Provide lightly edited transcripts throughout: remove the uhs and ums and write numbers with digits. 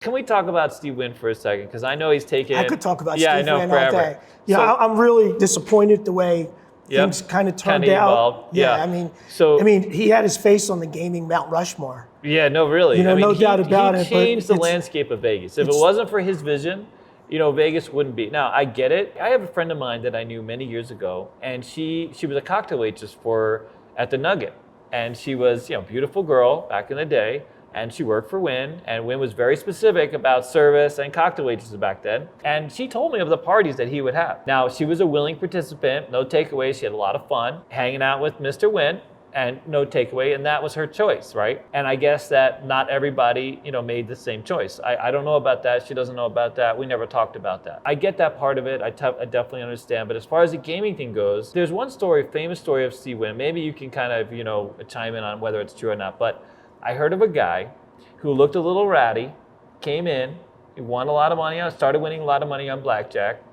Can we talk about Steve Wynn for a second? Because I know he's taken. I could talk about Steve Wynn all day. Yeah, so, I'm really disappointed the way things kind of turned out. Evolved. Yeah, I mean, he had his face on the gaming Mount Rushmore. Yeah, no, really. You know, no doubt about it. He changed the landscape of Vegas. If it wasn't for his vision, Vegas wouldn't be. Now, I get it. I have a friend of mine that I knew many years ago, and she was a cocktail waitress at the Nugget, and she was, beautiful girl back in the day. And she worked for Wynn, and Wynn was very specific about service and cocktail waitresses back then. And she told me of the parties that he would have. Now, she was a willing participant, no takeaways. She had a lot of fun hanging out with Mr. Wynn, and no takeaway, and that was her choice, right? And I guess that not everybody, made the same choice. I don't know about that. She doesn't know about that. We never talked about that. I get that part of it. I definitely understand. But as far as the gaming thing goes, there's one famous story of Steve Wynn. Maybe you can kind of, chime in on whether it's true or not. But I heard of a guy who looked a little ratty, came in, he won a lot of money started winning a lot of money on Blackjack.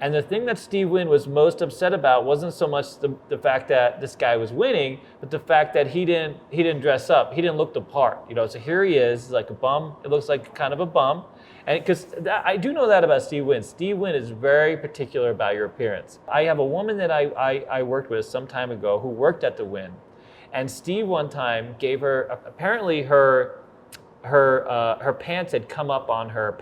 And the thing that Steve Wynn was most upset about wasn't so much the fact that this guy was winning, but the fact that he didn't dress up. He didn't look the part. So here he is, like a bum. It looks like kind of a bum. And because I do know that about Steve Wynn. Steve Wynn is very particular about your appearance. I have a woman that I worked with some time ago who worked at the Wynn. And Steve one time gave her, apparently her pants had come up on her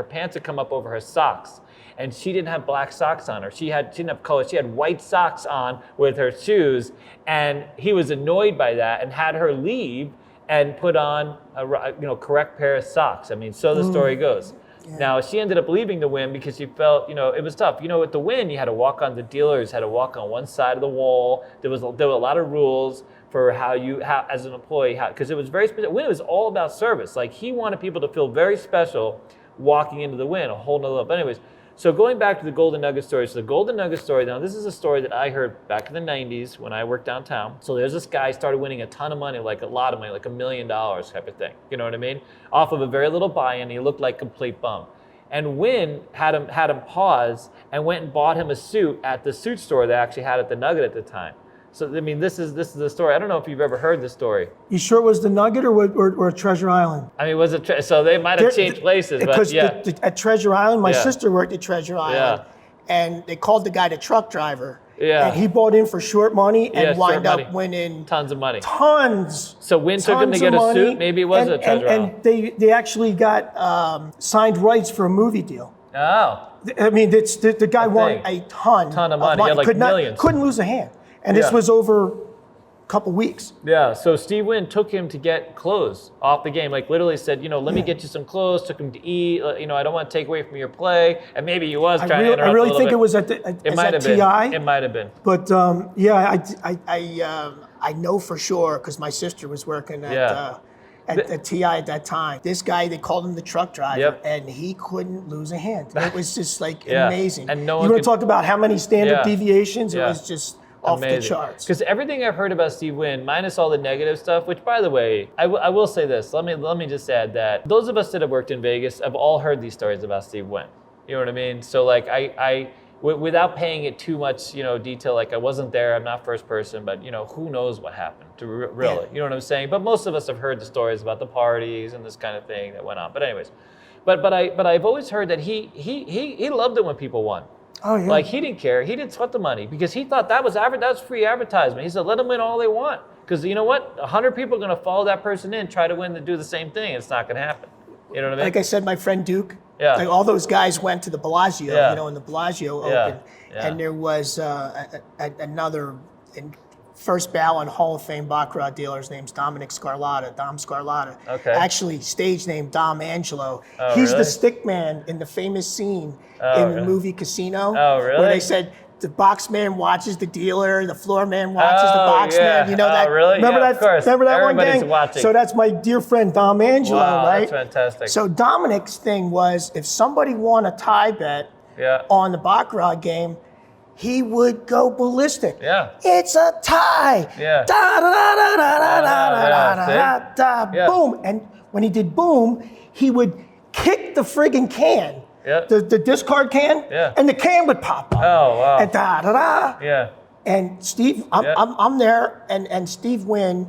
pants had come up over her socks, and she didn't have black socks on her. She didn't have color. She had white socks on with her shoes, and he was annoyed by that and had her leave and put on a correct pair of socks. I mean, so the story goes. Yeah. Now, she ended up leaving the Wynn because she felt, it was tough. At the Wynn, you had to walk on the dealers, had to walk on one side of the wall. There were a lot of rules for how as an employee, because it was very specific. Wynn was all about service. Like, he wanted people to feel very special walking into the Wynn, a whole nother level. But anyways, so going back to the Golden Nugget story. So the Golden Nugget story, now this is a story that I heard back in the 90s when I worked downtown. So there's this guy started winning a ton of money, like a lot of money, like $1 million type of thing. You know what I mean? Off of a very little buy-in. He looked like a complete bum. And Wynn had him pause and went and bought him a suit at the suit store they actually had at the Nugget at the time. So, I mean, this is the story. I don't know if you've ever heard this story. You sure it was the Nugget or Treasure Island? I mean, was it? So they might have changed places, but yeah. At Treasure Island, my sister worked at Treasure Island, and they called the guy the truck driver. Yeah. And he bought in for short money and wound up winning tons of money. Tons. So Wynn took him to get a suit. Maybe it was a Treasure Island. And they actually got signed rights for a movie deal. Oh. I mean, the guy won a ton of money. He had like millions. Couldn't lose a hand. And this was over a couple weeks. Yeah, so Steve Wynn took him to get clothes off the game. Like, literally said, let me get you some clothes, took him to eat. I don't want to take away from your play. And maybe he was trying to interrupt I really think bit. It was at TI. It might have been. But, I know for sure, because my sister was working at TI at that time. This guy, they called him the truck driver, and he couldn't lose a hand. It was just like amazing. And you want to talk about how many standard deviations? It was just off the charts. Because everything I've heard about Steve Wynn, minus all the negative stuff, which, by the way, I will say this. Let me just add that those of us that have worked in Vegas have all heard these stories about Steve Wynn. You know what I mean? So like without paying it too much, detail, like I wasn't there, I'm not first person, but who knows what happened to really, you know what I'm saying? But most of us have heard the stories about the parties and this kind of thing that went on. But anyways, but I've always heard that he loved it when people won. Oh yeah. Like, he didn't care. He didn't sweat the money because he thought that was free advertisement. He said, let them win all they want. Because you know what? 100 people are going to follow that person in, try to win to do the same thing. It's not going to happen. You know what I mean? Like I said, my friend Duke, like all those guys went to the Bellagio, and the Bellagio opened. And there was another first ballot Hall of Fame Baccarat dealer. His name's Dom Scarlata. Okay. Actually, stage name Dom Angelo. Oh, He's really? the stick man in the famous scene in the movie Casino. Oh, really? Where they said, the box man watches the dealer, the floor man watches the box man. You know that? Really? Remember that? Of course. Remember that Everybody's one gang? watching. So that's my dear friend Dom Angelo, right? That's fantastic. So Dominic's thing was, if somebody won a tie bet on the Baccarat game, he would go ballistic. Yeah. It's a tie. Yeah. Da da da da da da da da da. Boom. And when he did boom, he would kick the friggin' can. Yeah. The discard can. Yeah. And the can would pop up. Oh wow. And da da da. Yeah. And Steve, I'm there, and Steve Wynn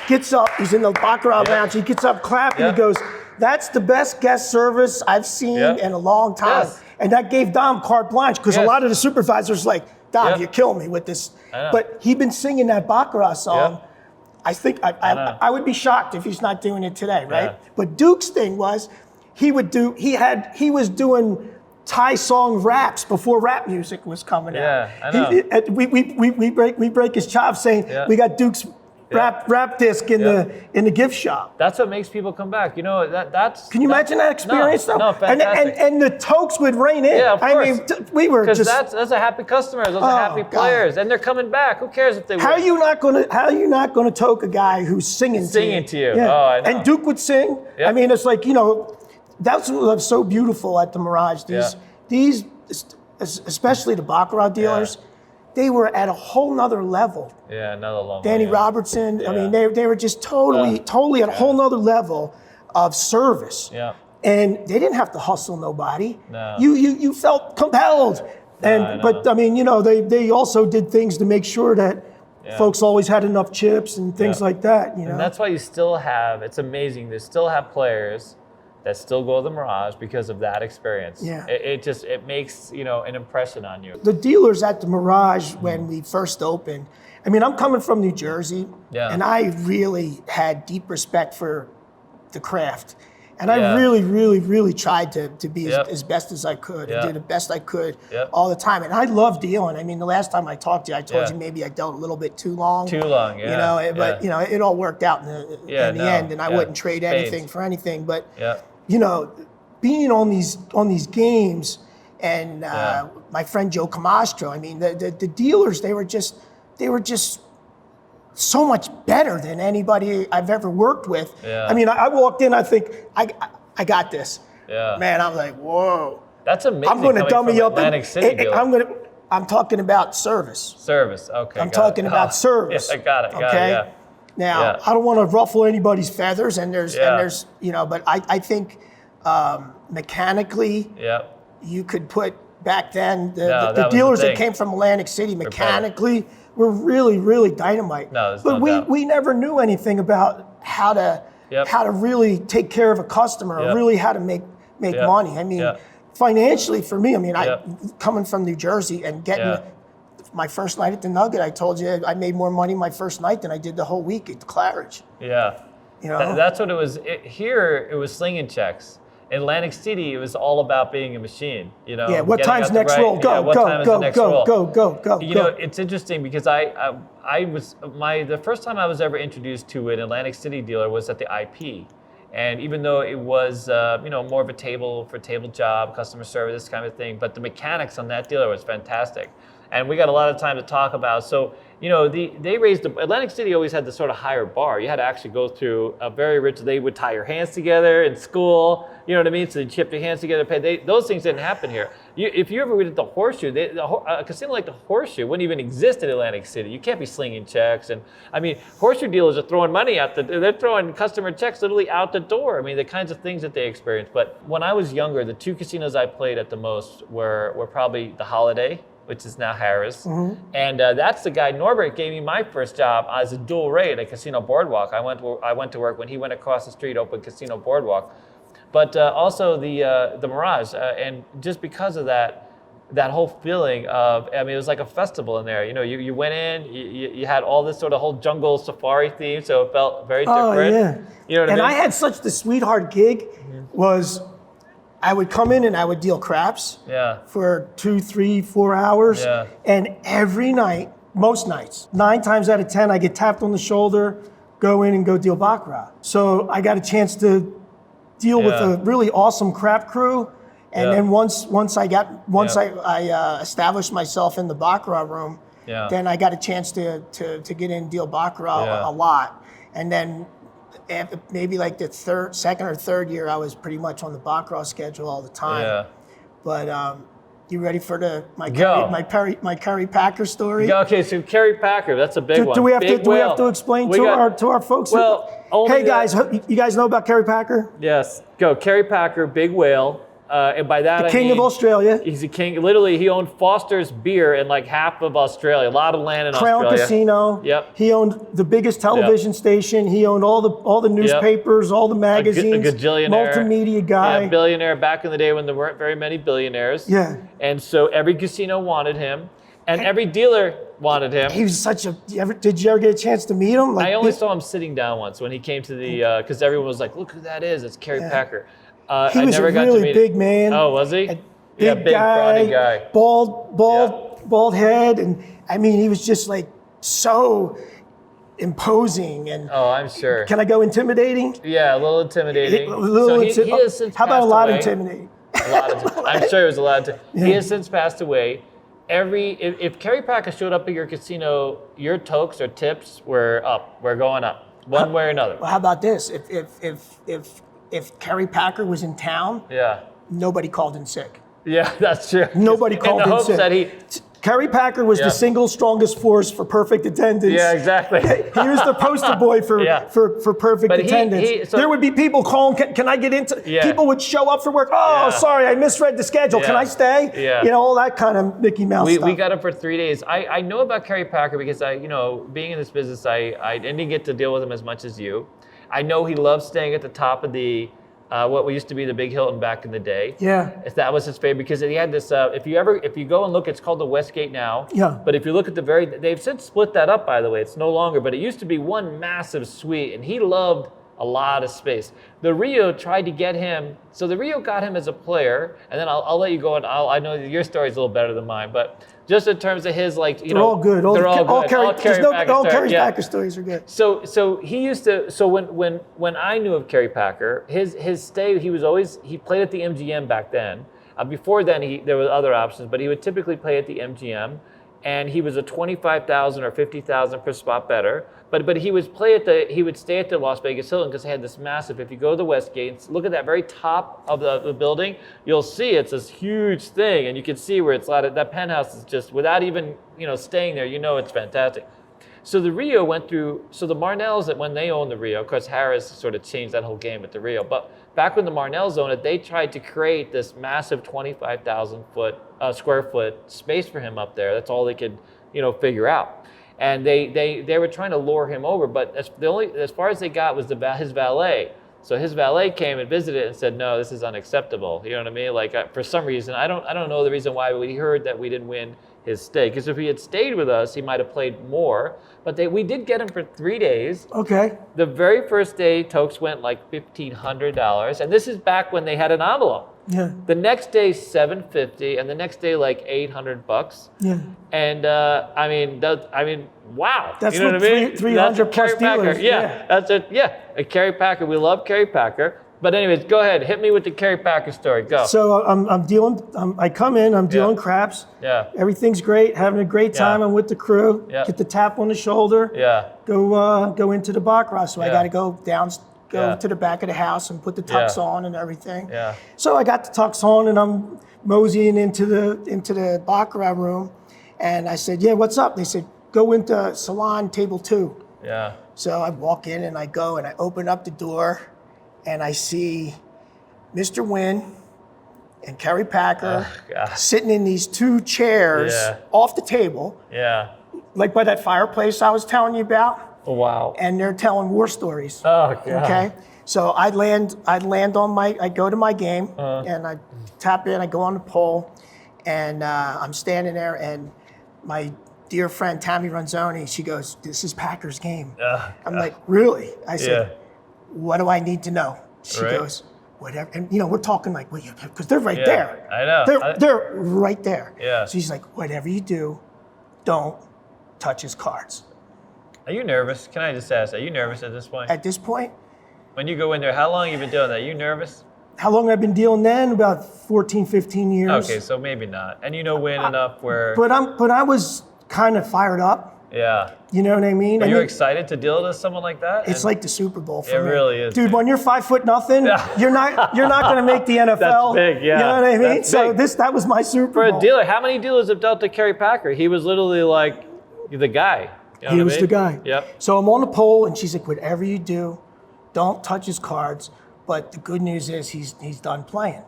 gets up. He's in the Baccarat lounge. He gets up, clapping. He goes, That's the best guest service I've seen in a long time. Yes. And that gave Dom carte blanche because a lot of the supervisors like, Dom, you kill me with this. But he'd been singing that Baccarat song. I think I would be shocked if he's not doing it today, right? But Duke's thing was he was doing Thai song raps before rap music was coming out. I know. We break his chops saying we got Duke's rap disc in the gift shop. That's what makes people come back. You know that's. Can you imagine that experience though? No, fantastic. And the tokes would rain in. Yeah, of course. I mean, we were just. Because that's a happy customer. Those are happy players, and they're coming back. Who cares if they win? How are you not gonna toke a guy who's singing to you? Yeah. Oh, I know. And Duke would sing. I mean, it's like, you know, that's what was so beautiful at the Mirage. These, especially the Baccarat dealers, they were at a whole nother level. Yeah, another level. Danny Robertson. I mean, they were just totally at a whole nother level of service. Yeah. And they didn't have to hustle nobody. No. You felt compelled. But I mean, you know, they also did things to make sure that folks always had enough chips and things like that. You know, and that's why you still have. It's amazing. They still have players that still go to the Mirage because of that experience. Yeah. It makes, you know, an impression on you. The dealers at the Mirage when we first opened. I mean, I'm coming from New Jersey, and I really had deep respect for the craft. And I really, really, really tried to be as best as I could and do the best I could all the time. And I love dealing. I mean, the last time I talked to you, I told you maybe I dealt a little bit too long. Too long, You know, but, you know, it all worked out in the end, and I wouldn't trade anything for anything. But, you know, being on these games and my friend Joe Camastro, I mean, the dealers, they were just so much better than anybody I've ever worked with. I mean, I walked in, I think, I got this. Man, I was like, whoa. That's amazing. I'm going to dummy up. Atlantic City I'm talking about service. Service, okay. I'm talking about service. Yes, I got it. Okay. Now, I don't want to ruffle anybody's feathers, and there's you know, but I think mechanically, you could put back then the dealers that came from Atlantic City mechanically were really, really dynamite. But we never knew anything about how to really take care of a customer, or really how to make money. I mean, financially for me, I mean, I coming from New Jersey and getting my first night at the Nugget, I told you I made more money my first night than I did the whole week at the Claridge. Yeah. You know? That's what it was. Here, it was slinging checks. In Atlantic City, it was all about being a machine. You know. Yeah. What time's next roll? Go. You know, it's interesting because the first time I was ever introduced to an Atlantic City dealer was at the IP, and even though it was you know, more of a table job, customer service, this kind of thing, but the mechanics on that dealer was fantastic, and we got a lot of time to talk about. So, you know, they raised Atlantic City always had this sort of higher bar. You had to actually go through a very rich. They would tie your hands together in school. You know what I mean? So they chip your hands together. Those things didn't happen here. If you ever went to the Horseshoe, a casino like the Horseshoe wouldn't even exist in Atlantic City. You can't be slinging checks. And I mean, Horseshoe dealers are throwing money out they're throwing customer checks literally out the door. I mean, the kinds of things that they experience. But when I was younger, the two casinos I played at the most were probably the Holiday, which is now Harrah's. And that's the guy, Norbert, gave me my first job as a dual rate at Casino Boardwalk. I went to work when he went across the street, opened Casino Boardwalk. But also the Mirage, and just because of that whole feeling of, I mean, it was like a festival in there. You know, you went in, you had all this sort of whole jungle safari theme, so it felt very different. Oh, yeah. You know what I mean? And I had such the sweetheart gig was I would come in and I would deal craps for 2, 3, 4 hours. And every night, most nights, 9 times out of 10, I get tapped on the shoulder, go in and go deal Baccarat. So I got a chance to deal with a really awesome crap crew. And then once I established myself in the Baccarat room, then I got a chance to get in and deal Baccarat a lot. And then maybe like the second or third year, I was pretty much on the Baccarat schedule all the time. But you ready for my KERRY PACKER story? Okay, so KERRY PACKER, that's a big one. Do we have to explain to our folks? Well, hey guys, you guys know about KERRY PACKER? Yes, go KERRY PACKER, big whale. And by that, the king of Australia. He's a king. Literally, he owned Foster's Beer in like half of Australia. A lot of land in Crown Australia. Casino. Yep. He owned the biggest television station. He owned all the newspapers, all the magazines. A gajillionaire. Multimedia guy. Yeah, billionaire back in the day when there weren't very many billionaires. Yeah. And so every casino wanted him, and every dealer wanted him. He was such a. Did you ever get a chance to meet him? Like, I only saw him sitting down once when he came to the because everyone was like, "Look who that is! It's Kerry Packer." He was a really big man. Oh, was he? Big brawny guy. Bald head, and I mean, he was just like so imposing. And oh, I'm sure. Can I go intimidating? Yeah, a little intimidating. He has since how about a lot away. intimidating? I'm sure it was a lot. He has since passed away. If Kerry Packer showed up at your casino, your tokes or tips were up. We're going up, one way or another. Well, how about this? If Kerry Packer was in town, nobody called in sick. Yeah, that's true. Nobody called in sick. In the hopes that Kerry Packer was the single strongest force for perfect attendance. Yeah, exactly. He was the poster boy for perfect attendance. There would be people calling, can I get into? People would show up for work. Oh, sorry, I misread the schedule. Can I stay? Yeah. You know, all that kind of Mickey Mouse stuff. We got him for 3 days. I know about Kerry Packer because being in this business, I didn't get to deal with him as much as you. I know he loved staying at the top of the what used to be the Big Hilton back in the day. Yeah. That was his favorite because he had this, if you go and look, it's called the Westgate now. Yeah. But if you look at they've since split that up, by the way. It's no longer, but it used to be one massive suite, and he loved a lot of space. The Rio tried to get him, so the Rio got him as a player, and then I'll let you go, and I know your story's a little better than mine, but just in terms of his, like, they're all good. They're all good. All Kerry Packer stories are good. So he used to. So when I knew of Kerry Packer, his stay, he played at the MGM back then. Before then, there were other options, but he would typically play at the MGM, and he was a 25,000 or 50,000 per spot better. But he would stay at the Las Vegas Hilton because they had this massive. If you go to the Westgate, look at that very top of the building, you'll see it's this huge thing, and you can see where it's that penthouse is just, without even staying there, it's fantastic. So the Rio went through. So the Marnells, that when they owned the Rio, of course Harris sort of changed that whole game at the Rio. But back when the Marnells owned it, they tried to create this massive 25,000 square foot space for him up there. That's all they could figure out. And they were trying to lure him over, but as far as they got was his valet. So his valet came and visited and said, "No, this is unacceptable." You know what I mean? Like for some reason, I don't know the reason why, but he heard that we didn't win his stay. Because if he had stayed with us, he might have played more. But we did get him for 3 days. Okay. The very first day, tokes went like $1,500, and this is back when they had an envelope. Yeah. The next day, $750, and the next day, like $800. Yeah. And wow. That's you know what I mean? 300 plus dealers. Yeah, that's it. Yeah, a Kerry Packer. We love Kerry Packer. But anyways, go ahead. Hit me with the Kerry Packer story. Go. So I'm dealing. I come in. I'm dealing craps. Yeah. Everything's great. Having a great time. I'm with the crew. Yeah. Get the tap on the shoulder. Yeah. Go into the Baccarat. So I got to go down. Go to the back of the house and put the tux on and everything. Yeah. So I got the tux on and I'm moseying into the Baccarat room, and I said, "Yeah, what's up?" They said, "Go into salon table 2." Yeah. So I walk in and I go and I open up the door, and I see Mr. Wynn and Kerry Packer sitting in these 2 chairs off the table. Yeah. Like by that fireplace I was telling you about. Oh, wow. And they're telling war stories. Oh, God. Okay. So I go to my game and I tap in, I go on the pole, and I'm standing there, and my dear friend Tammy Ronzoni, she goes, "This is Packer's game." I'm like, "Really?" I said, "What do I need to know?" She goes, "Whatever." And we're talking like, well, because they're right there. I know. They're right there. Yeah. So she's like, "Whatever you do, don't touch his cards." Are you nervous? Can I just ask, are you nervous at this point? At this point? When you go in there, how long have you been doing that? Are you nervous? How long have I been dealing then? About 14, 15 years. Okay, so maybe not. And Win enough where... But I was kind of fired up. Yeah. You know what I mean? Are you excited to deal with someone like that? It's like the Super Bowl for me. It really is. Dude, man. when you're 5'0", you're not going to make the NFL. That's big, yeah. You know what I mean? That's So big. that was my Super Bowl. For a dealer, how many dealers have dealt to Kerry Packer? He was literally like the guy. You know he was the guy. Yep. So I'm on the pole, and she's like, "Whatever you do, don't touch his cards." But the good news is he's done playing.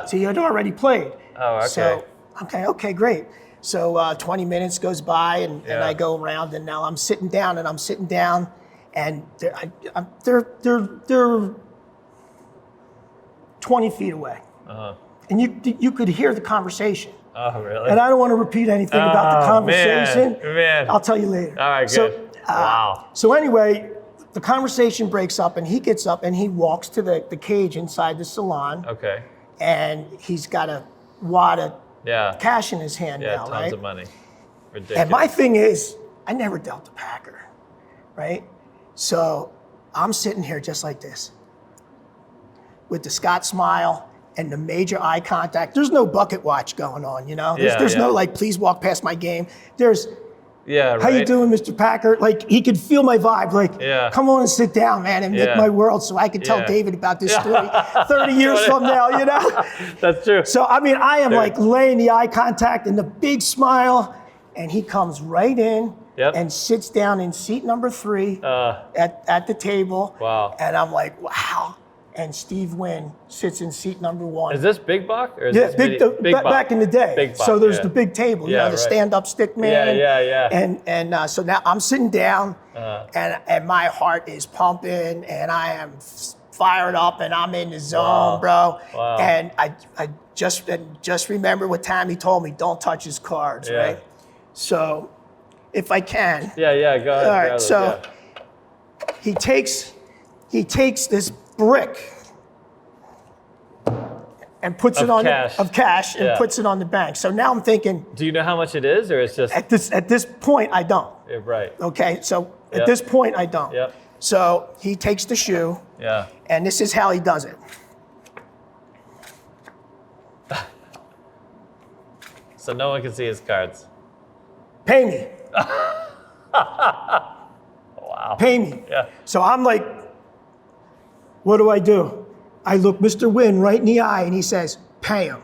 So he had already played. Oh, okay. So, okay, great. So 20 minutes goes by, and I go around, and now I'm sitting down, and they're 20 feet away. And you could hear the conversation. Oh, really? And I don't want to repeat anything about the conversation. Man. I'll tell you later. All right, good. Wow. So anyway, the conversation breaks up, and he gets up, and he walks to the cage inside the salon. Okay. And he's got a wad of cash in his hand now, tons right? of money. Ridiculous. And my thing is, I never dealt a Packer, right? So I'm sitting here just like this, with the Scott smile and the major eye contact. There's no bucket watch going on, you know? There's no like, please walk past my game. There's, how you doing, Mr. Packer? Like, he could feel my vibe. Like, come on and sit down, man, and make my world so I could tell David about this story 30 years from now, you know? That's true. So, I mean, I am like laying the eye contact and the big smile, and he comes right in and sits down in seat number 3 at the table. Wow. And I'm like, wow. And Steve Wynn sits in seat number 1. Is this big box? Or is this big box? Back in the day. Big box, so there's the big table, you know, the stand-up stick man. And so now I'm sitting down, and my heart is pumping, and I am fired up, and I'm in the zone, bro. Wow. And I just remember what Tammy told me: don't touch his cards, right? So, if I can. Go ahead. All right. So he takes this brick and puts it on cash and puts it on the bank. So now I'm thinking, do you know how much it is, or it's just at this point I don't. Right. Okay. So at this point I don't. Yep. So he takes the shoe. Yeah. And this is how he does it. So no one can see his cards. Pay me. Wow. Pay me. Yeah. So I'm like, what do? I look Mr. Wynn right in the eye, and he says, pay him.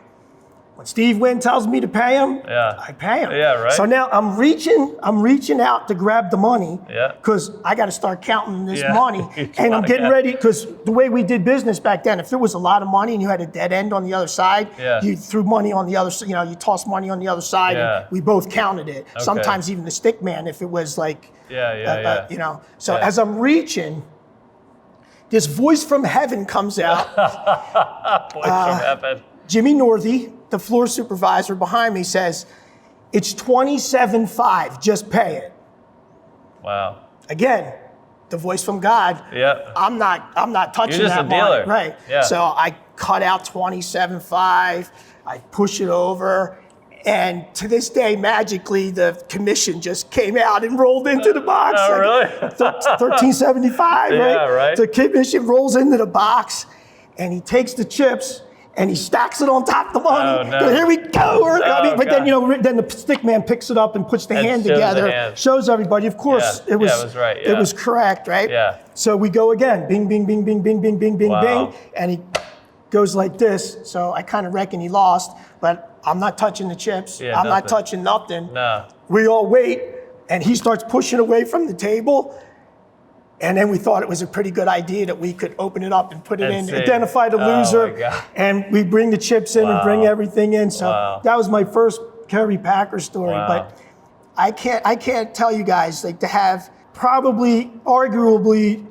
When Steve Wynn tells me to pay him, I pay him. Yeah, right. So now I'm reaching out to grab the money, Yeah. because I got to start counting this money, and I'm getting ready, because the way we did business back then, if there was a lot of money and you had a dead end on the other side, you threw money on the other side, you know, you tossed money on the other side, and we both counted it. Okay. Sometimes even the stick man, if it was like, you know. So as I'm reaching, this voice from heaven comes out. Voice from heaven. Jimmy Northey, the floor supervisor behind me, says, it's $27,500, just pay it. Wow. Again, the voice from God. Yeah. I'm not touching You're just that a dealer. money. Right. Yeah. So I cut out $27,500, I push it over, and to this day, magically, the commission just came out and rolled into the box. Oh, really? $13.75, right? Yeah, right. The commission rolls into the box, and he takes the chips, and he stacks it on top of the money. Oh, no. Here we go. Then, you know, then the stick man picks it up and puts the hand together, shows everybody. Of course, it was right. It was correct, right? Yeah. So we go again, bing, bing, bing, bing, bing, bing, bing, bing, bing, and he goes like this. So I kind of reckon he lost, but I'm not touching the chips. I'm not touching nothing. No. We all wait, and he starts pushing away from the table. And then we thought it was a pretty good idea that we could open it up and put it in, identify the loser, and we bring the chips in and bring everything in. So that was my first KERRY Packer story. But I can't tell you guys, like, to have probably, arguably,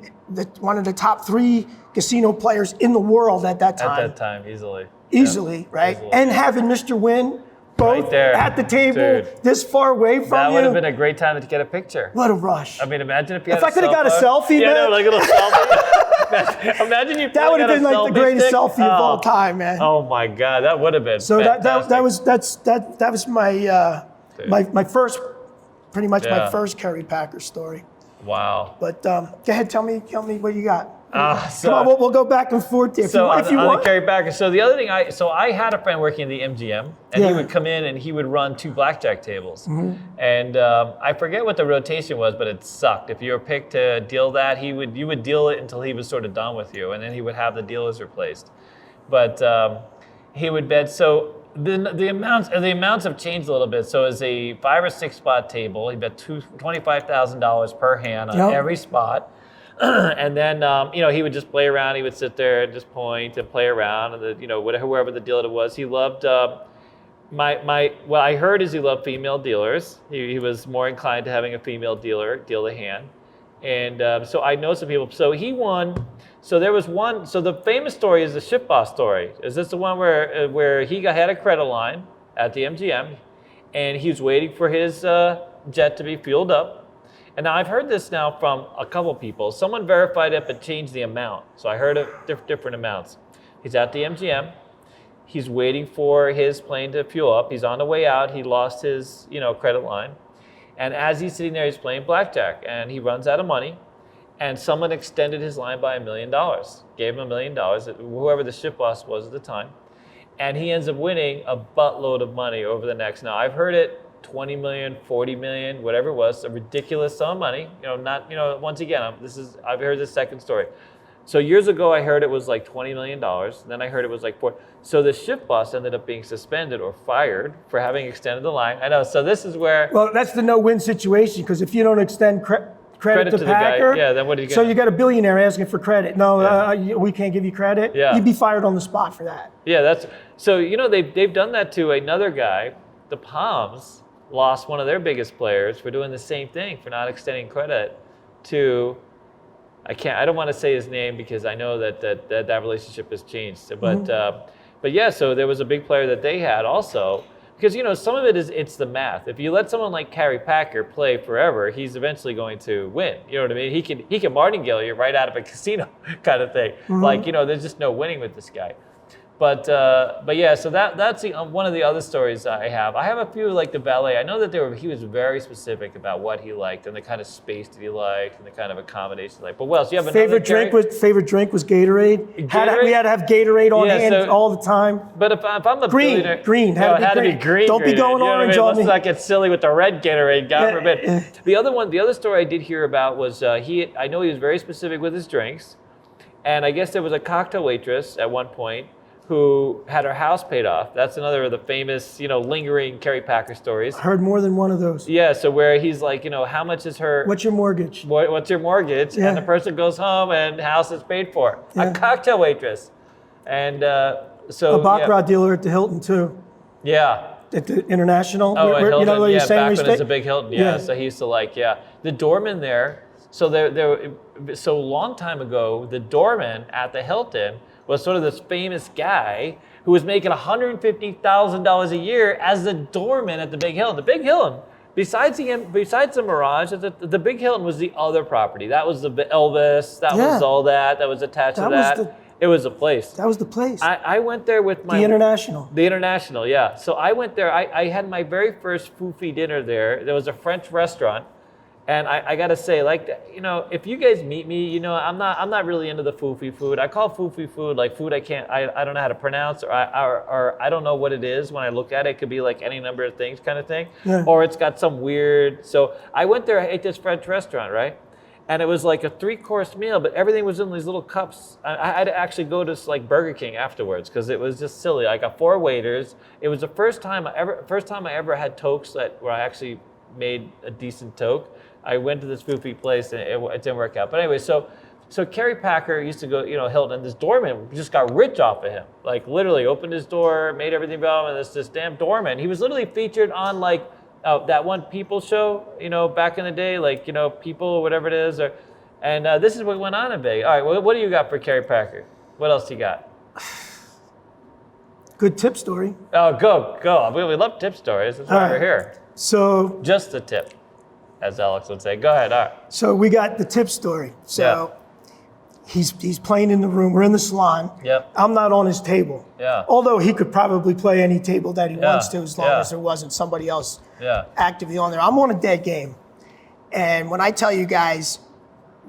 one of the top 3 casino players in the world at that time. At that time, easily. Easily, right? Easily. And having Mr. Wynn both right there at the table, this far away from you. That would have been a great time to get a picture. What a rush. I mean, imagine if you had I could have got a selfie, man. Yeah, no, like a little selfie. Imagine you. That would have been like the greatest selfie of all time, man. Oh my God, that would have been. So that was my first, pretty much my first KERRY Packer story. Wow. But go ahead, tell me what you got. So, come on, we'll go back and forth if you want. The KERRY Packer. So the other thing, I had a friend working in the MGM, and he would come in and he would run 2 blackjack tables. Mm-hmm. And I forget what the rotation was, but it sucked. If you were picked to deal that, you would deal it until he was sort of done with you, and then he would have the dealers replaced. But he would bet. So the amounts have changed a little bit. So as a 5 or 6 spot table, he bet $25,000 per hand on every spot. And then, he would just play around. He would sit there and just point and play around. And, whoever the dealer was, he loved, what I heard is he loved female dealers. He was more inclined to having a female dealer deal the hand. And so I know some people. So he won. So there was one. So the famous story is the Ship Boss story. Is this the one where he had a credit line at the MGM, and he was waiting for his jet to be fueled up. And now I've heard this now from a couple people. Someone verified it but changed the amount. So I heard of different amounts. He's at the MGM. He's waiting for his plane to fuel up. He's on the way out. He lost his, credit line. And as he's sitting there, he's playing blackjack, and he runs out of money. And someone extended his line by $1 million, gave him $1 million, whoever the ship boss was at the time. And he ends up winning a buttload of money over the next. Now I've heard it 20 million, 40 million, whatever it was, a ridiculous sum of money. Once again, I've heard this second story. So years ago, I heard it was like $20 million. Then I heard it was like $4. So the ship boss ended up being suspended or fired for having extended the line. I know. So this is where. Well, that's the no-win situation, because if you don't extend credit to the Packer, guy, then what are you so you got a billionaire asking for credit. No, we can't give you credit. Yeah. You'd be fired on the spot for that. Yeah, they've done that to another guy. The Palms lost one of their biggest players for doing the same thing, for not extending credit to. I don't want to say his name because I know that relationship has changed. But yeah, so there was a big player that they had also, because some of it's the math. If you let someone like KERRY Packer play forever, he's eventually going to win. You know what I mean? He can martingale you right out of a casino kind of thing. Mm-hmm. There's just no winning with this guy. But yeah, so that's one of the other stories I have. I have a few, like the valet. I know that he was very specific about what he liked and the kind of space that he liked and the kind of accommodation he liked. But what else? You have favorite drink was Gatorade. We had to have Gatorade on hand all the time. But if I'm a billionaire, green had to be green. Don't be going orange on me. Let's not get silly with the red Gatorade. God forbid. The other story I did hear about was I know he was very specific with his drinks, and I guess there was a cocktail waitress at one point who had her house paid off. That's another of the famous, lingering KERRY Packer stories. I heard more than one of those. Yeah, so where he's like, how much is her... What's your mortgage? What's your mortgage? Yeah. And the person goes home and house is paid for. Yeah. A cocktail waitress. And so... A Baccarat dealer at the Hilton, too. Yeah. At the International. Oh, at Hilton, back when it's a big Hilton, yeah. So he used to the doorman there, so so long time ago, the doorman at the Hilton was sort of this famous guy who was making $150,000 a year as the doorman at the Big Hilton. The Big Hilton, besides the Mirage, the Big Hilton was the other property. That was the Elvis. That was all that was attached to that. It was a place. That was the place. I went there with my... The International. The International, yeah. So I went there. I had my very first foofy dinner there. There was a French restaurant. And I gotta say, if you guys meet me, I'm not really into the foofy food. I call foofy food like food I don't know how to pronounce, or I don't know what it is when I look at it. It could be like any number of things kind of thing, or it's got some weird. So I went there, I ate this French restaurant, right? And it was like a 3-course meal, but everything was in these little cups. I had to actually go to like Burger King afterwards because it was just silly. I got 4 waiters. It was the first time I ever had tokes where I actually made a decent toke. I went to this foofy place and it didn't work out. But anyway, so KERRY Packer used to go, Hilton, and this doorman just got rich off of him. Like literally opened his door, made everything about him, and this damn doorman. He was literally featured on like that one People show, back in the day, like People or whatever it is. And this is what went on in Vegas. All right, what do you got for KERRY Packer? What else you got? Good tip story. Oh, go. We love tip stories. That's why we're here. So just a tip, as Alex would say. Go ahead. All right. So we got the tip story. So he's playing in the room. We're in the salon. Yep. I'm not on his table. Yeah. Although he could probably play any table that he wants to, as long as there wasn't somebody else actively on there. I'm on a dead game, and when I tell you guys,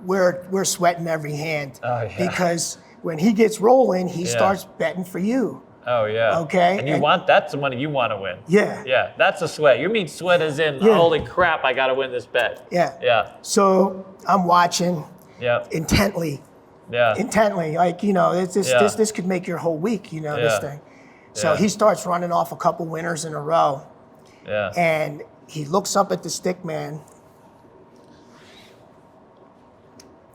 we're sweating every hand because when he gets rolling, he starts betting for you. Oh, yeah. Okay. And that's the money you want to win. Yeah. Yeah, that's a sweat. You mean sweat as in, holy crap, I got to win this bet. Yeah. Yeah. So I'm watching intently. Yeah. Intently. Like, this could make your whole week, this thing. So he starts running off a couple winners in a row. Yeah. And he looks up at the stick man.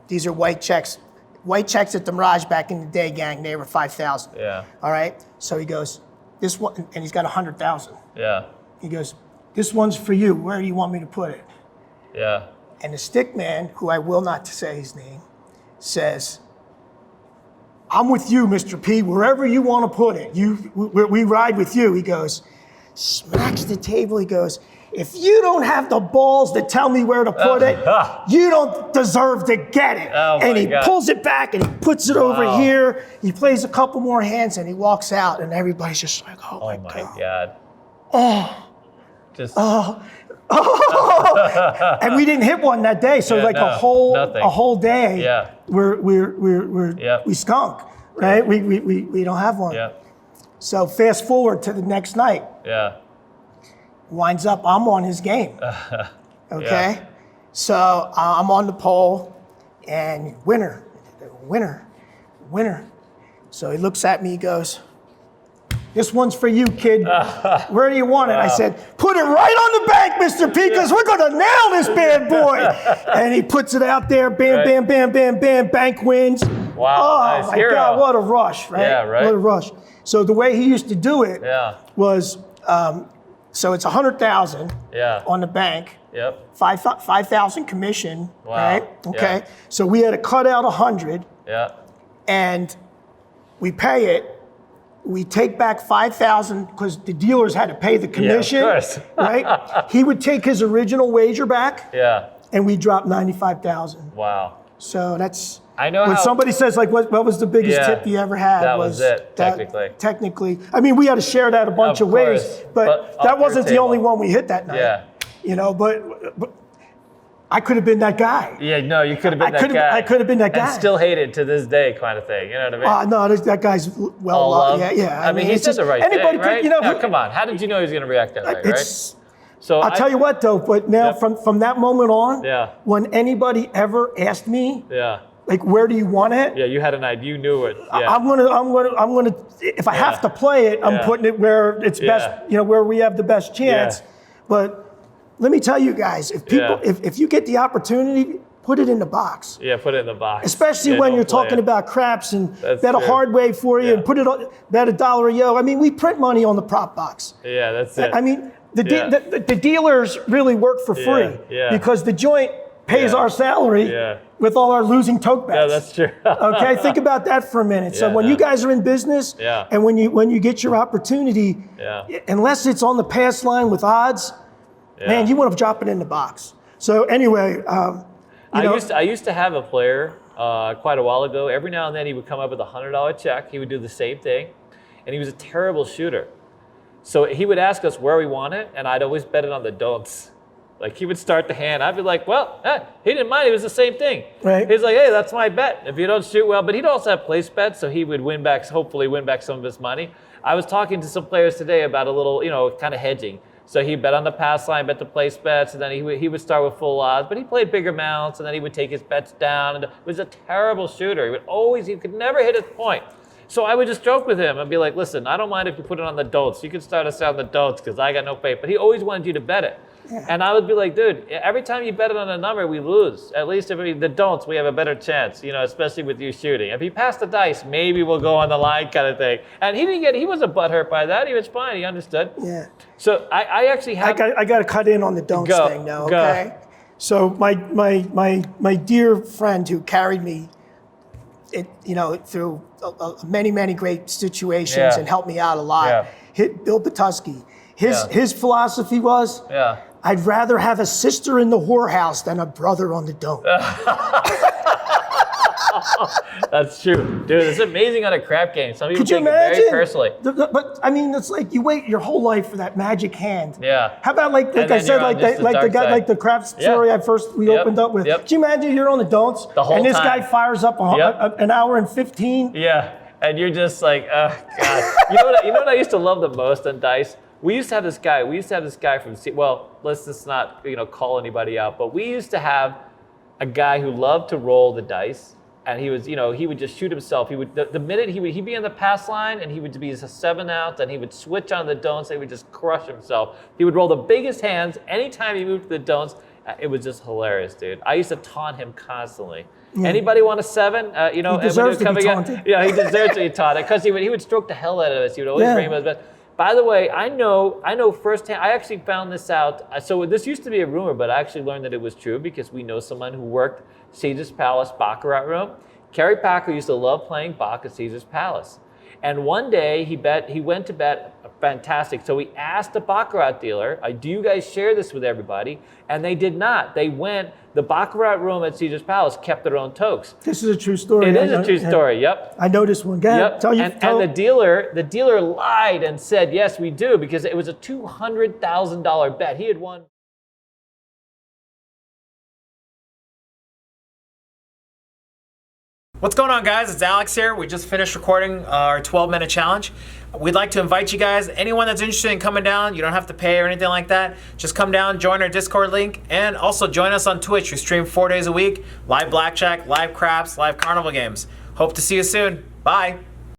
These are white checks. White checks at the Mirage back in the day, gang, they were 5,000. Yeah. All right? So he goes, this one, and he's got 100,000. Yeah. He goes, this one's for you. Where do you want me to put it? Yeah. And the stick man, who I will not say his name, says, I'm with you, Mr. P, wherever you want to put it. We ride with you. He goes, smacks the table. He goes, if you don't have the balls to tell me where to put it, you don't deserve to get it. Oh and he God. pulls it back and he puts it over here. He plays a couple more hands and he walks out and everybody's just like, oh my God. Oh. Just. And we didn't hit one that day. So a whole day, we skunk, right? We don't have one. Yeah. So fast forward to the next night. Yeah. Winds up, I'm on his game. Okay? Yeah. So I'm on the pole and winner. So he looks at me, he goes, this one's for you, kid. Where do you want it? I said, put it right on the bank, Mr. P, because we're going to nail this bad boy. And he puts it out there, bam, bam, bank wins. Wow, oh, nice my hero. God, what a rush, right? Yeah, right. What a rush. So the way he used to do it was, so it's 100,000 on the bank. Yep. 5,000 commission, right? Okay. Yeah. So we had to cut out 100. Yeah. And we pay it. We take back 5,000 because the dealers had to pay the commission, of course. right? He would take his original wager back. Yeah. And we dropped 95,000. Wow. So that's. I know when how, somebody says like, what was the biggest tip you ever had? That was it, technically. I mean, we had to share that a bunch of ways, but that wasn't the only one we hit that night. Yeah. You know, but I could have been that guy. Yeah, no, you could have been that guy. I could have been that guy. And still hated to this day, kind of thing. You know what I mean? No, that guy's well loved. Yeah. I mean, he said the right thing, right? You know, now, come on. How did you know he was going to react that way, right? So I'll tell you what, though. But now, from that moment on, when anybody ever asked me, like, where do you want it? Yeah, you had an idea. You knew it. Yeah. I'm gonna. If I have to play it, I'm putting it where it's best. You know, where we have the best chance. But let me tell you guys, if people, if you get the opportunity, put it in the box. Yeah, put it in the box. Especially when you're talking about craps and bet a hard way for you and put it on, bet $1 a yo. I mean, we print money on the prop box. Yeah, that's it. I mean, the dealers really work for free because the joint pays our salary with all our losing tote bets. Yeah, that's true. Okay, think about that for a minute. So when you guys are in business and when you get your opportunity, unless it's on the pass line with odds, man, you want to drop it in the box. So anyway, I used to have a player quite a while ago. Every now and then he would come up with a $100 check. He would do the same thing, and he was a terrible shooter. So he would ask us where we want it, and I'd always bet it on the don'ts. Like he would start the hand. I'd be like, well, he didn't mind. It was the same thing. Right. He's like, hey, that's my bet. If you don't shoot well, but he'd also have place bets, so he would hopefully win back some of his money. I was talking to some players today about a little, kind of hedging. So he bet on the pass line, bet the place bets, and then he would start with full odds, but he played bigger amounts, and then he would take his bets down. And it was a terrible shooter. He could never hit his point. So I would just joke with him and be like, listen, I don't mind if you put it on the don'ts. You can start us on the don'ts because I got no faith. But he always wanted you to bet it. Yeah. And I would be like, dude, every time you bet it on a number, we lose. At least if the don'ts, we have a better chance, especially with you shooting. If he passed the dice, maybe we'll go on the line kind of thing. And he wasn't butthurt by that. He was fine. He understood. Yeah. So I actually have... I got to cut in on the don'ts thing now, okay? So my dear friend who carried me through many great situations and helped me out a lot, Bill Petusky. His philosophy was, I'd rather have a sister in the whorehouse than a brother on the don't. That's true. Dude, it's amazing on a crap game. Some people take it very personally. But I mean, it's like you wait your whole life for that magic hand. Yeah. How about like I said, the crap story we opened up with. Yep. Can you imagine you're on the don'ts and this guy fires up an hour and 15? Yeah. And you're just like, oh God. You know what I used to love the most on dice? We used to have this guy from, let's just not, call anybody out, but we used to have a guy who loved to roll the dice, and he was, he would just shoot himself. He would, the minute he'd be on the pass line, and he would be a 7-ounce, and he would switch on the don'ts, and he would just crush himself. He would roll the biggest hands anytime he moved to the don'ts. It was just hilarious, dude. I used to taunt him constantly. Anybody want a 7? He deserves to be taunted. Yeah, he deserves to be taunted because he would stroke the hell out of us. He would always bring him his best. By the way, I know firsthand. I actually found this out. So this used to be a rumor, but I actually learned that it was true because we know someone who worked Caesar's Palace Baccarat room. Kerry Packer used to love playing Baccarat at Caesar's Palace. And one day he went to bet fantastic. So he asked the Baccarat dealer, do you guys share this with everybody? And they did not. The Baccarat room at Caesar's Palace kept their own tokes. This is a true story. It is a true story, yep. I know this one. Go ahead. Yep. And the dealer lied and said, yes, we do, because it was a $200,000 bet. He had won. What's going on, guys? It's Alex here. We just finished recording our 12-minute challenge. We'd like to invite you guys, anyone that's interested in coming down, you don't have to pay or anything like that. Just come down, join our Discord link, and also join us on Twitch. We stream 4 days a week, live blackjack, live craps, live carnival games. Hope to see you soon. Bye.